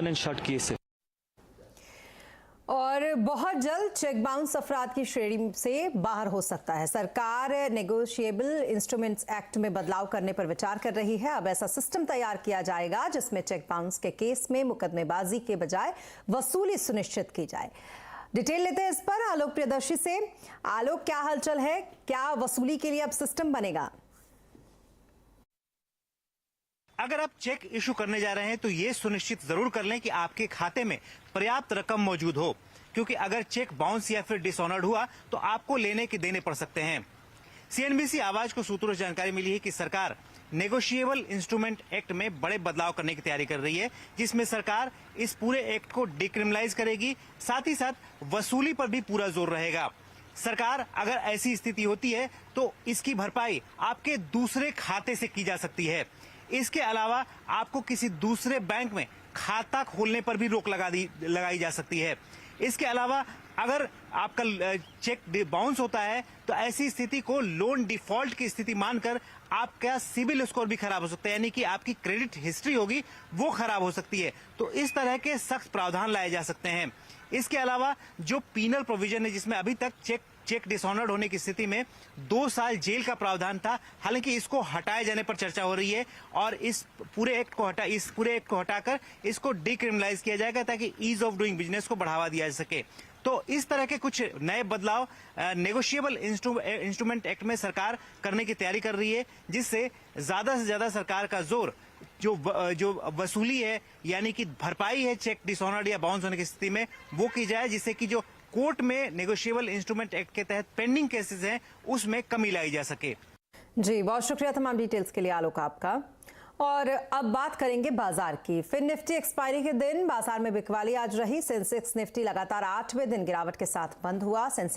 Open and shut किए से। और बहुत जल्द चेक बाउंस अफराद की श्रेणी से बाहर हो सकता है। सरकार नेगोशिएबल इंस्ट्रूमेंट्स एक्ट में बदलाव करने पर विचार कर रही है। अब ऐसा सिस्टम तैयार किया जाएगा जिसमें चेक बाउंस के केस में मुकदमेबाजी के बजाय वसूली सुनिश्चित की जाए। डिटेल लेते हैं इस पर आलोक प्रियदर्शी से। आलोक, क्या हलचल है? क्या वसूली के लिए अब सिस्टम बनेगा? अगर आप चेक इशू करने जा रहे हैं तो ये सुनिश्चित जरूर कर लें कि आपके खाते में पर्याप्त रकम मौजूद हो, क्योंकि अगर चेक बाउंस या फिर डिसऑनर्ड हुआ तो आपको लेने के देने पड़ सकते हैं। सीएनबीसी आवाज को सूत्रों से जानकारी मिली है कि सरकार नेगोशिएबल इंस्ट्रूमेंट एक्ट में बड़े बदलाव करने की तैयारी कर रही है, जिसमें सरकार इस पूरे एक्ट को डिक्रिमिनलाइज करेगी। साथ ही साथ वसूली पर भी पूरा जोर रहेगा। सरकार अगर ऐसी स्थिति होती है तो इसकी भरपाई आपके दूसरे खाते से की जा सकती है। इसके अलावा आपको किसी दूसरे बैंक में खाता खोलने पर भी रोक लगाई जा सकती है। इसके अलावा अगर आपका चेक बाउंस होता है तो ऐसी स्थिति को लोन डिफॉल्ट की स्थिति मानकर आपका सिबिल स्कोर भी खराब हो सकता है, यानी कि आपकी क्रेडिट हिस्ट्री होगी वो खराब हो सकती है। तो इस तरह के सख्त प्रावधान लाए जा सकते हैं। इसके अलावा जो पीनल प्रोविजन है, जिसमें अभी तक चेक डिसऑनर्ड होने की स्थिति में 2 साल जेल का प्रावधान था, हालांकि इसको हटाए जाने पर चर्चा हो रही है और इस पूरे एक्ट को हटाकर इसको डिक्रिमिनलाइज किया जाएगा ताकि ईज ऑफ डूइंग बिजनेस को बढ़ावा दिया जा सके। तो इस तरह के कुछ नए बदलाव नेगोशिएबल इंस्ट्रूमेंट एक्ट में सरकार करने की तैयारी कर रही है, जिससे ज्यादा से ज्यादा सरकार का जोर जो वसूली है, यानी कि भरपाई है चेक डिसऑनर्ड या बाउंस होने की स्थिति में, वो की जाए, जिससे कि जो कोर्ट में नेगोशिएबल इंस्ट्रूमेंट एक्ट के तहत पेंडिंग केसेस हैं उसमें कमी लाई जा सके। जी, बहुत शुक्रिया तमाम डिटेल्स के लिए आलोक आपका। और अब बात करेंगे बाजार की। फिर निफ्टी एक्सपायरी के दिन बाजार में बिकवाली आज रही। सेंसेक्स निफ्टी लगातार 8वें दिन गिरावट के साथ बंद हुआ। सेंसेक्स